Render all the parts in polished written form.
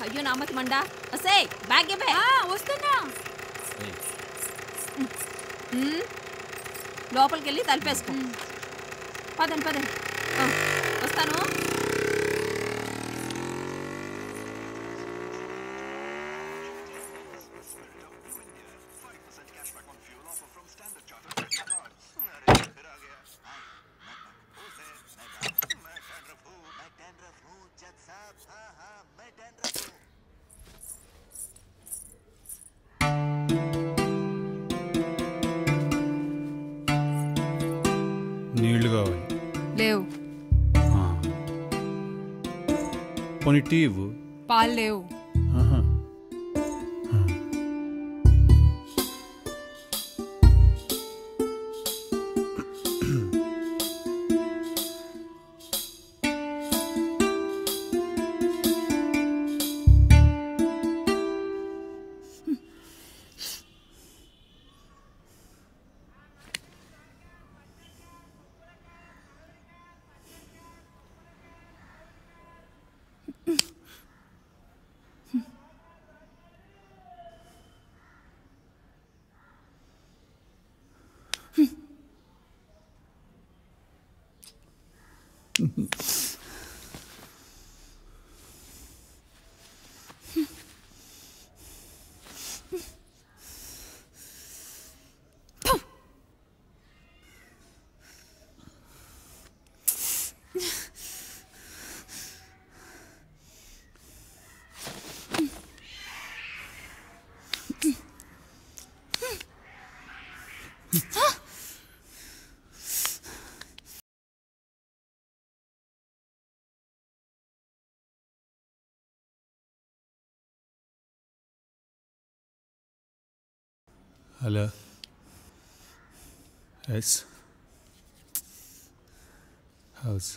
అయ్యో నామతి మండా అసే బ్యాగ్ ఇవ్వే వస్తున్నా లోపలికి వెళ్ళి తలిపేసుకో పదండి పదండి వస్తాను నీళ్లు కావాలి లేవు పోనీ టీ ఇవ్వు పాలు లేవు హలో ఎస్ హౌస్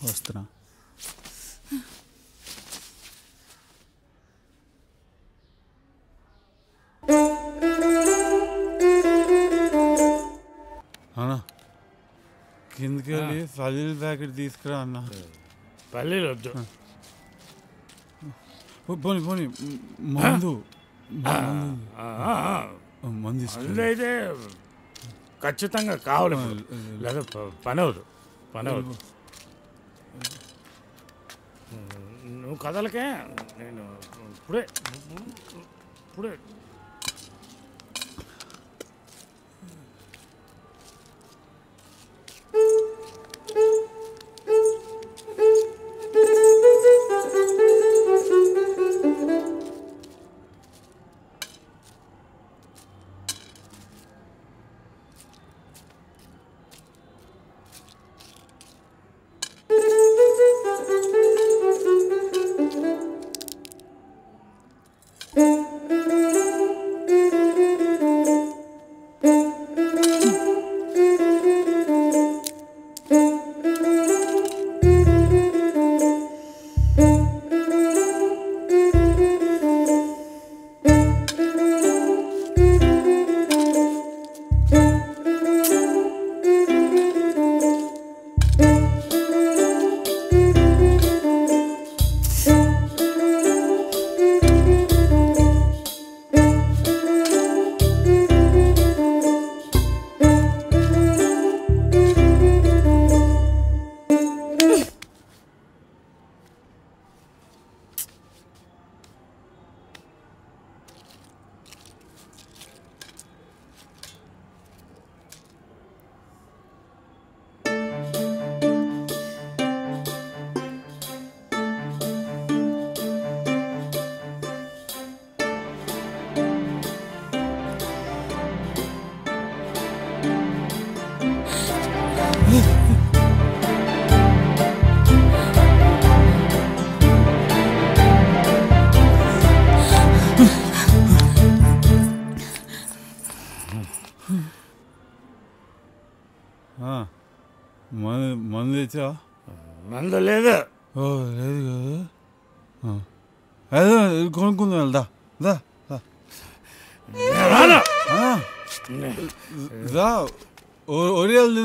వస్తున్నా అన్నా కిందకి వెళ్ళి పల్లీల ప్యాకెట్ తీసుకురా అన్న పల్లీలు వద్దు పోనీ పోనీ మందు మందు అయితే ఖచ్చితంగా కావాలి లేదా పని అవదు పని అవదు నువ్వు కదలకే నేను ఇప్పుడే ఇప్పుడే మందు తెచ్చా? మందు లేదు. ఓ లేదు కదా, అదే కొనుక్కుందాం. వెళ్దా దా దా ఒరియాలు.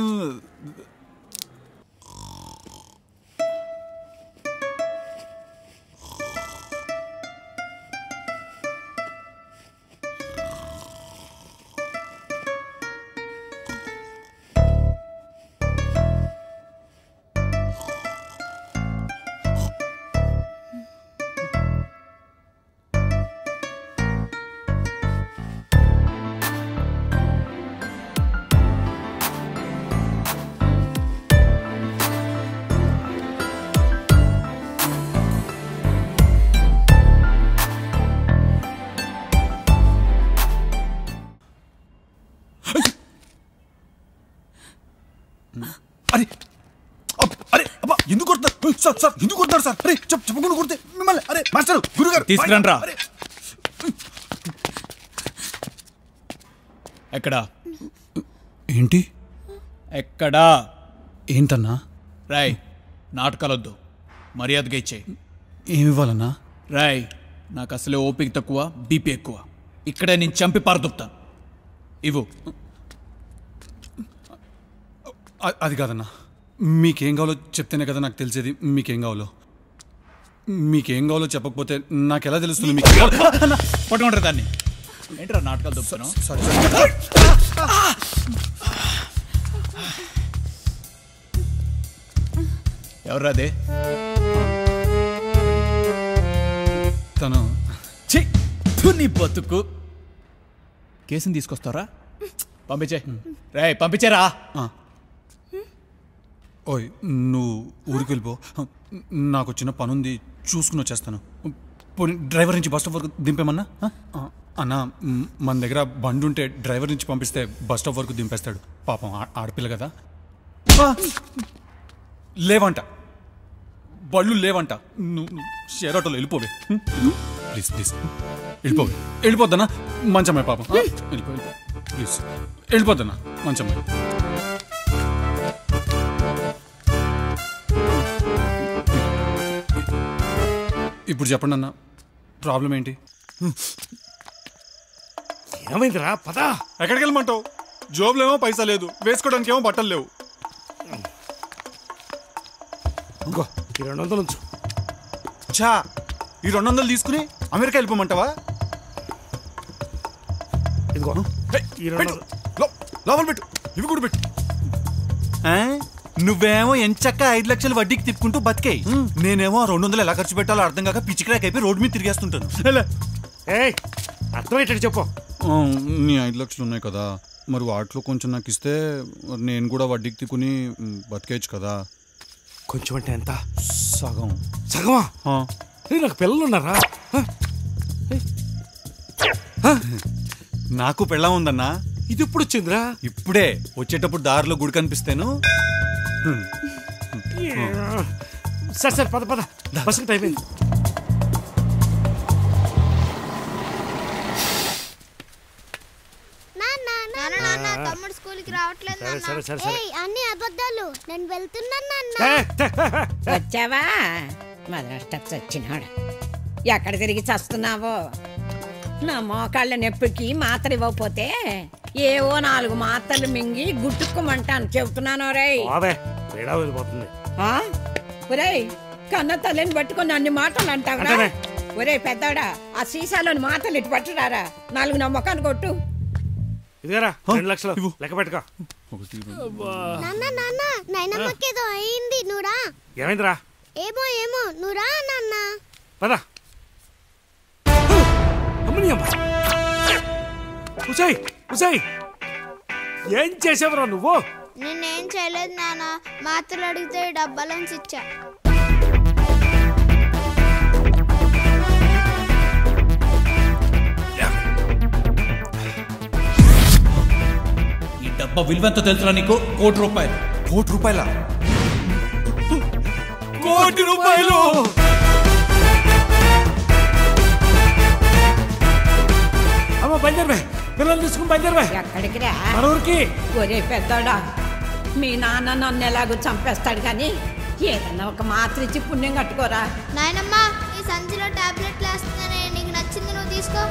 అరే అరే అబ్బా, ఎందుకు కొడతారు సార్? సార్ ఎందుకు కొడతారు సార్? అరే చెప్పకుండా కొడితే మిమ్మల్ని. అరే మాస్టర్, గురుగారు తీసుకురండి రా. ఎక్కడా ఏంటి? ఎక్కడా ఏంటన్నా? రాయ్, నాటకాలొద్దు, మర్యాదగా ఇచ్చేయి. ఏమివ్వాలన్నా? రాయ్, నాకు అసలే ఓపిక తక్కువ, బీపీ ఎక్కువ. ఇక్కడే నేను చంపి పారదొప్తాను. ఇవ్వు. అది కాదన్నా, మీకేం కావాలో చెప్తేనే కదా నాకు తెలిసేది. మీకేం కావాలో చెప్పకపోతే నాకు ఎలా తెలుస్తుంది? మీకు పట్టుకుంటారు దాన్ని. ఏంట్రా నాటకాలు దొప్పుతాను? ఎవరు అదే? తను నీ బతుకు. కేసుని తీసుకొస్తారా? పంపించే. రాయ్ పంపించారా? ఓయ్, నువ్వు ఊరికి వెళ్ళిపో. నాకు చిన్న పనుంది, చూసుకుని వచ్చేస్తాను. పోనీ డ్రైవర్ నుంచి బస్ స్టాప్ వరకు దింపేమన్నా? అన్నా, మన దగ్గర బండి ఉంటే డ్రైవర్ నుంచి పంపిస్తే బస్ స్టాప్ వరకు దింపేస్తాడు. పాపం ఆడపిల్ల కదా. లేవంట, బళ్ళు లేవంట. నువ్వు షేర్ ఆటోలో వెళ్ళిపోవే ప్లీజ్. వెళ్ళిపోద్దన్నా, మంచమ్మాయి పాపం. వెళ్ళిపో ప్లీజ్, వెళ్ళిపోద్దన్నా, మంచమ్మాయి. ఇప్పుడు చెప్పండి అన్న, ప్రాబ్లం ఏంటి? ఏమైందిరా? పదా. ఎక్కడికి వెళ్ళమంటావు? జోబులో ఏమో పైసా లేదు, వేసుకోవడానికి ఏమో బట్టలు లేవు. ఇంకో ఈ 200 ఉంచు. చా, ఈ 200 తీసుకుని అమెరికా వెళ్ళిపోమంటావా? ఇదిగో ఈ 200 లోపల పెట్టు, ఇవి కూడా పెట్టు. నువ్వేమో ఎంచక్క 5 లక్షలు వడ్డీకి తిప్పుకుంటూ బతికాయి. నేనేమో 200 ఎలా ఖర్చు పెట్టాలో అర్థం కాక పిచ్చిక్రాక్ అయిపోయి రోడ్డు మీద తిరిగేస్తుంటాను. అర్థమయ్యేటట్టు చెప్పు. నీ 5 లక్షలు ఉన్నాయి కదా, మరి వాటిలో కొంచెం నాకు ఇస్తే నేను కూడా వడ్డీకి తిప్పుకుని బతికేయచ్చు కదా. కొంచెం అంటే ఎంత? సగం. సగమా? నాకు పిల్లలు ఉన్నారా? నాకు పెళ్ళం ఉందన్నా. ఇది ఇప్పుడు వచ్చిందిరా? ఇప్పుడే వచ్చేటప్పుడు దారిలో గుడి కనిపిస్తేను. సరే పద పద, బస్సుకి టైం అయింది. తమ్ముడు స్కూల్కి రావట్లేదు. అన్ని అబద్ధాలు. నేను వెళ్తున్నాను. వచ్చావా? మదనష్టప్స్ వచ్చినాడు. ఎక్కడ తిరిగి చస్తున్నావో? నా మోకాళ్ళ నొప్పికి మాత్ర ఇవ్వకపోతే ఏవో 4 మాత్రలు మింగి గుట్టుకోమంటాను. చెబుతున్నాను రేయ్. ఒరేయ్, కన్న తల్లిని పట్టుకుని అన్ని మాటలు అంటావురా? ఒరే పెద్దాడా, ఆ సీసాలోని మాటలు ఇటు పట్టురారా. 4 నా మొఖాన్ని కొట్టు. ఇదిగారా 2 లక్షలు లెక్క పెట్టుకో. నాయనమ్మకేదో అయింది, నువ్వురా. ఏమైందిరా? ఏమో నువ్వురా నాన్న. పద. ఏం చేసావురా నువ్వు? నేనేం చేయలేదు నాన్న. మాత్రలు అడిగితే డబ్బాలోంచి ఇచ్చా. ఈ డబ్బా విలువెంత తెలుసురా నీకు? ₹1 కోటి. ₹1 కోటి? ₹1 కోటి! అమ్మ బయలుదేరిపోయి, పిల్లలు తీసుకుని బయలుదేరిపోయి. ఎక్కడికి రా? మన ఊరికి. ఒరే పెద్దోడా, మీ నాన్న నన్ను ఎలాగో చంపేస్తాడు కానీ ఏదన్నా ఒక మాత్ర ఇచ్చి పుణ్యం కట్టుకోరా. నాయనమ్మా ఈ సంచిలో టాబ్లెట్లు వేస్తున్నానే, నీకు నచ్చింది నువ్వు తీసుకో.